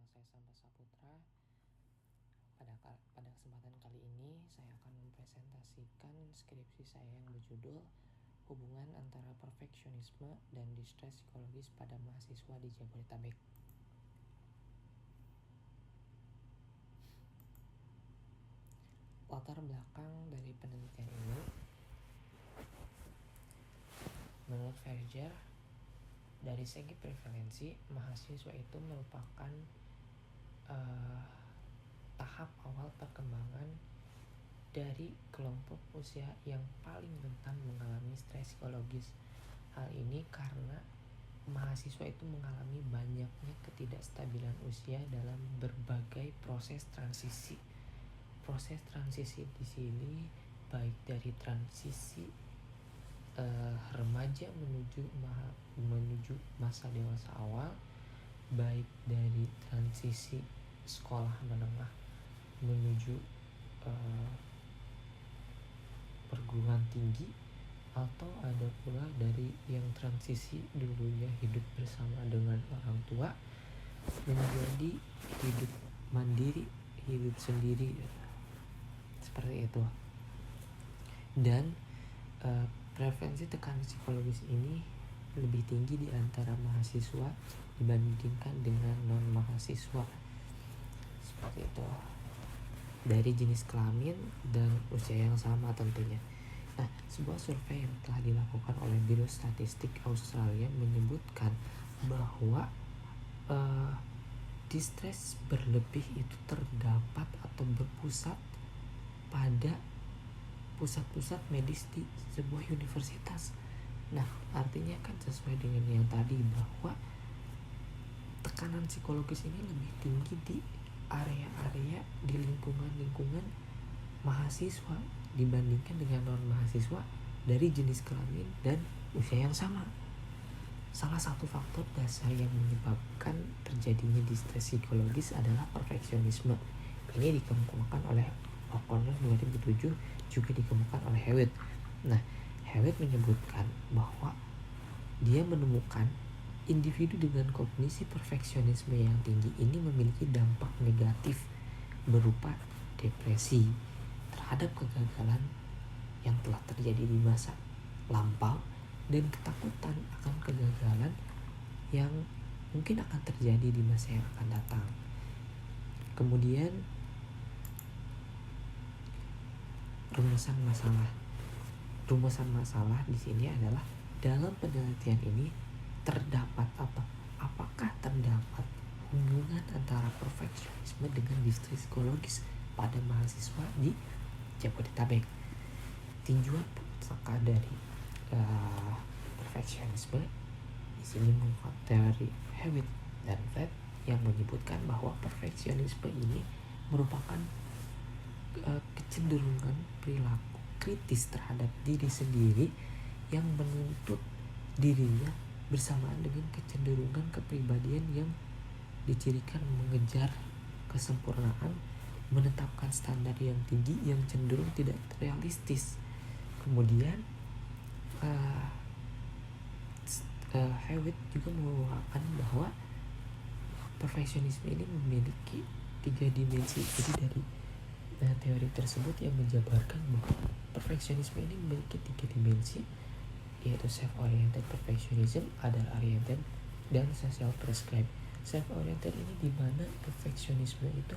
saya Santa Saputra. Pada kesempatan kali ini saya akan mempresentasikan skripsi saya yang berjudul Hubungan antara perfeksionisme dan distress psikologis pada mahasiswa di Jabodetabek. Latar belakang dari penelitian ini, menurut Verger, dari segi prevalensi, mahasiswa itu merupakan tahap awal perkembangan dari kelompok usia yang paling rentan mengalami stres psikologis. Hal ini karena mahasiswa itu mengalami banyaknya ketidakstabilan usia dalam berbagai proses transisi. Proses transisi di sini baik dari transisi remaja menuju masa dewasa awal, baik dari transisi sekolah menengah menuju perguruan tinggi, atau ada pula dari yang transisi dulunya hidup bersama dengan orang tua menjadi hidup mandiri, hidup sendiri, seperti itu. Dan preferensi tekanan psikologis ini lebih tinggi di antara mahasiswa dibandingkan dengan non mahasiswa, seperti itu, dari jenis kelamin dan usia yang sama tentunya. Nah, sebuah survei yang telah dilakukan oleh Biro Statistik Australia menyebutkan bahwa distress berlebih itu terdapat atau berpusat pada pusat-pusat medis di sebuah universitas. Nah, artinya kan sesuai dengan yang tadi, bahwa tekanan psikologis ini lebih tinggi di area-area di lingkungan mahasiswa dibandingkan dengan non-mahasiswa dari jenis kelamin dan usia yang sama. Salah satu faktor dasar yang menyebabkan terjadinya distress psikologis adalah perfeksionisme. Ini dikemukakan oleh O'Connor 2007, juga dikemukakan oleh Hewitt. Nah, Hewitt menyebutkan bahwa dia menemukan individu dengan kognisi perfeksionisme yang tinggi ini memiliki dampak negatif berupa depresi terhadap kegagalan yang telah terjadi di masa lampau dan ketakutan akan kegagalan yang mungkin akan terjadi di masa yang akan datang. Kemudian rumusan masalah di sini adalah, dalam penelitian ini apakah terdapat hubungan antara perfeksionisme dengan distress psikologis pada mahasiswa di Jabodetabek. Tinjauan pusaka dari perfeksionisme di sini mengutip dari Hewitt dan Fred yang menyebutkan bahwa perfeksionisme ini merupakan kecenderungan perilaku kritis terhadap diri sendiri yang menuntut dirinya bersamaan dengan kecenderungan kepribadian yang dicirikan mengejar kesempurnaan, menetapkan standar yang tinggi yang cenderung tidak realistis. Kemudian Hewitt juga mengungkapkan bahwa perfeksionisme ini memiliki 3 dimensi. Jadi dari teori tersebut yang menjabarkan bahwa perfeksionisme ini memiliki 3 dimensi, yaitu self-oriented perfectionism, other-oriented, dan social-prescribed. Self-oriented ini dimana perfeksionisme itu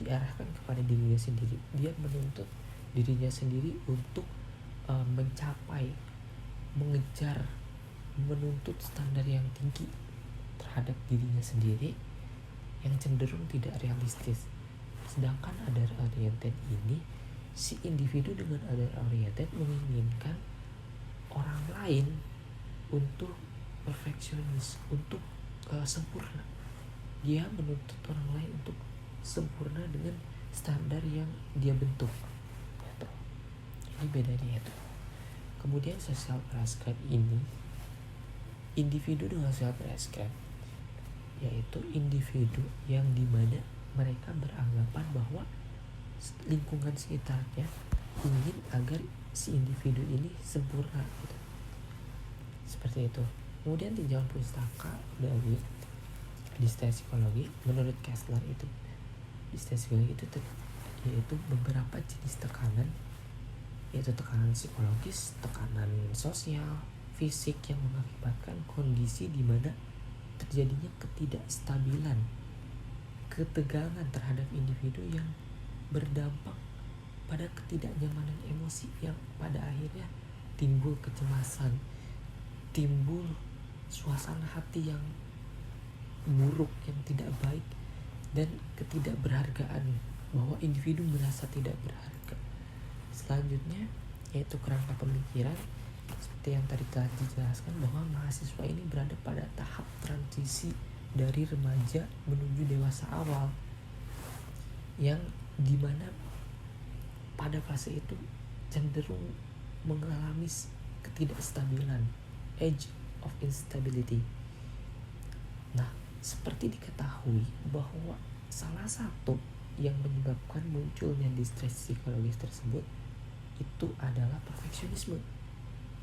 diarahkan kepada dirinya sendiri. Dia menuntut dirinya sendiri untuk mencapai, mengejar, menuntut standar yang tinggi terhadap dirinya sendiri yang cenderung tidak realistis. Sedangkan other-oriented ini, si individu dengan other-oriented menginginkan orang lain untuk perfeksionis, untuk sempurna. Dia menuntut orang lain untuk sempurna dengan standar yang dia bentuk. Ini bedanya itu. Kemudian social prescribed ini, individu dengan social prescribed yaitu individu yang dimana mereka beranggapan bahwa lingkungan sekitarnya ingin agar si individu ini sempurna gitu. Seperti itu. Kemudian tinjauan pustaka dari distress psikologi menurut Kessler itu distress psikologi itu yaitu beberapa jenis tekanan, yaitu tekanan psikologis, tekanan sosial, fisik yang mengakibatkan kondisi di mana terjadinya ketidakstabilan, ketegangan terhadap individu yang berdampak pada ketidaknyamanan emosi yang pada akhirnya timbul kecemasan, timbul suasana hati yang buruk, yang tidak baik, dan ketidakberhargaan, bahwa individu merasa tidak berharga. Selanjutnya yaitu kerangka pemikiran, seperti yang tadi telah dijelaskan bahwa mahasiswa ini berada pada tahap transisi dari remaja menuju dewasa awal, yang dimana pada fase itu cenderung mengalami ketidakstabilan, age of instability. Nah, seperti diketahui bahwa salah satu yang menyebabkan munculnya distress psikologis tersebut itu adalah perfeksionisme.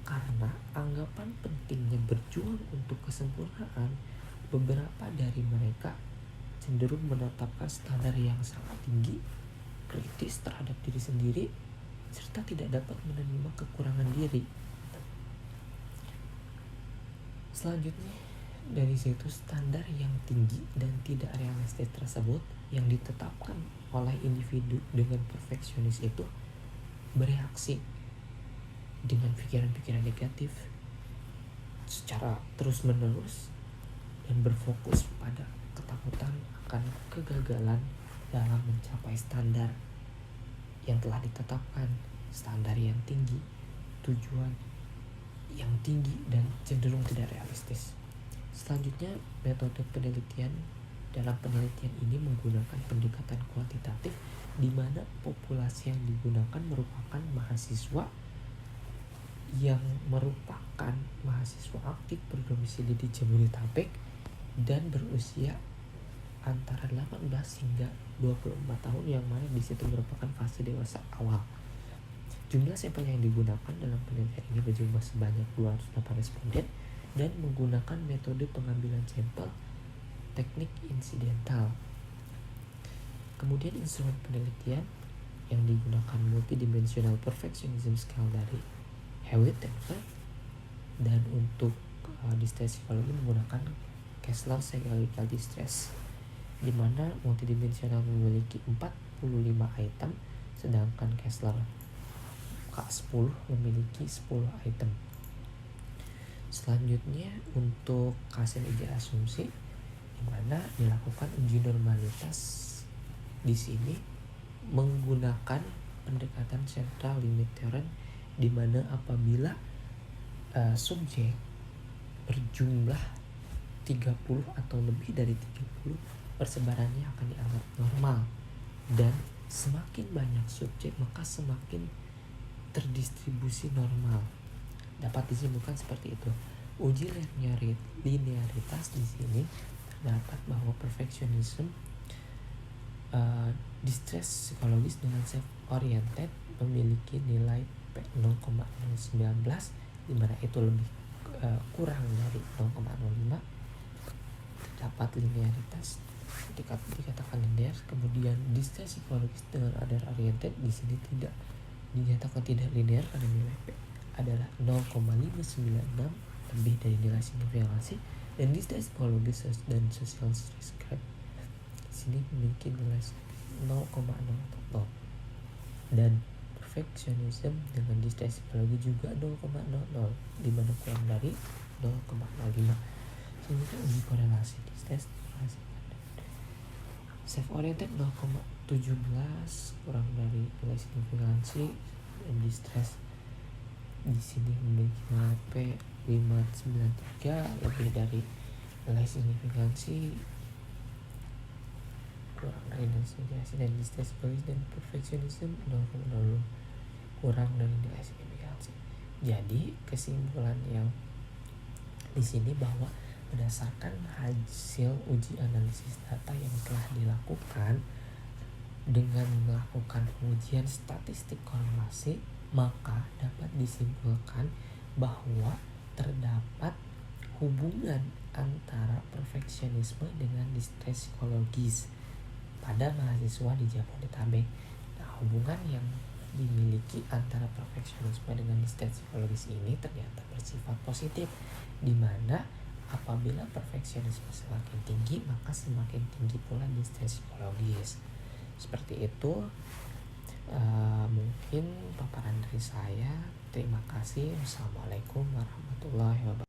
Karena anggapan pentingnya berjuang untuk kesempurnaan, beberapa dari mereka cenderung menetapkan standar yang sangat tinggi, kritis terhadap diri sendiri, serta tidak dapat menerima kekurangan diri. Selanjutnya, dari situ standar yang tinggi dan tidak realistis tersebut yang ditetapkan oleh individu dengan perfeksionis itu bereaksi dengan pikiran-pikiran negatif secara terus-menerus dan berfokus pada ketakutan akan kegagalan dalam mencapai standar yang telah ditetapkan, standar yang tinggi, tujuan yang tinggi dan cenderung tidak realistis. Selanjutnya, metode penelitian. Dalam penelitian ini menggunakan pendekatan kuantitatif, di mana populasi yang digunakan merupakan mahasiswa yang merupakan mahasiswa aktif berdomisili di Jabodetabek dan berusia antara 18 hingga 24 tahun, yang mana di situ merupakan fase dewasa awal. Jumlah sampel yang digunakan dalam penelitian ini berjumlah sebanyak 208 responden dan menggunakan metode pengambilan sampel teknik insidental. Kemudian instrumen penelitian yang digunakan multidimensional perfectionism scale dari Hewitt dan Feld, dan untuk distress psikologi menggunakan Kessler Psychological Distress, di mana multidimensional memiliki 45 item, sedangkan Kessler K10 memiliki 10 item. Selanjutnya untuk hasil uji asumsi, di mana dilakukan uji normalitas di sini menggunakan pendekatan central limit theorem, di mana apabila subjek berjumlah 30 atau lebih dari 30, persebarannya akan dianggap normal, dan semakin banyak subjek maka semakin terdistribusi normal. Dapat disimpulkan seperti itu. Uji linearitas di sini terdapat bahwa perfectionism, distress psikologis dengan self-oriented memiliki nilai P0,019, di mana itu lebih kurang dari 0,05. Terdapat linearitas dikatakan linear. Kemudian distress psikologis dengan other oriented di sini tidak dinyatakan tidak linear karena nilai P adalah 0,596, lebih dari nilai signifikansi. Dan distress psikologis dan social stress grade di sini memiliki nilai 0,0, dan perfectionism dengan distress psikologi juga 0,00, di mana kurang dari 0,05. Selanjutnya uji korelasi distress self-oriented 0,17, kurang dari nilai signifikansi, dan distress di sini memiliki nilai P593, lebih dari nilai signifikansi, kurang dari nilai signifikansi. Dan distress psikologis dan perfectionism 0,0, kurang dari nilai signifikansi. Jadi kesimpulan yang di sini bahwa berdasarkan hasil uji analisis data yang telah dilakukan dengan melakukan pengujian statistik korelasi, maka dapat disimpulkan bahwa terdapat hubungan antara perfeksionisme dengan distress psikologis pada mahasiswa di Jabodetabek. Nah, hubungan yang dimiliki antara perfeksionisme dengan distress psikologis ini ternyata bersifat positif, di mana apabila perfeksionisme semakin tinggi maka semakin tinggi pula distress psikologis. Seperti itu mungkin paparan dari saya. Terima kasih. Wassalamualaikum warahmatullahi wabarakatuh.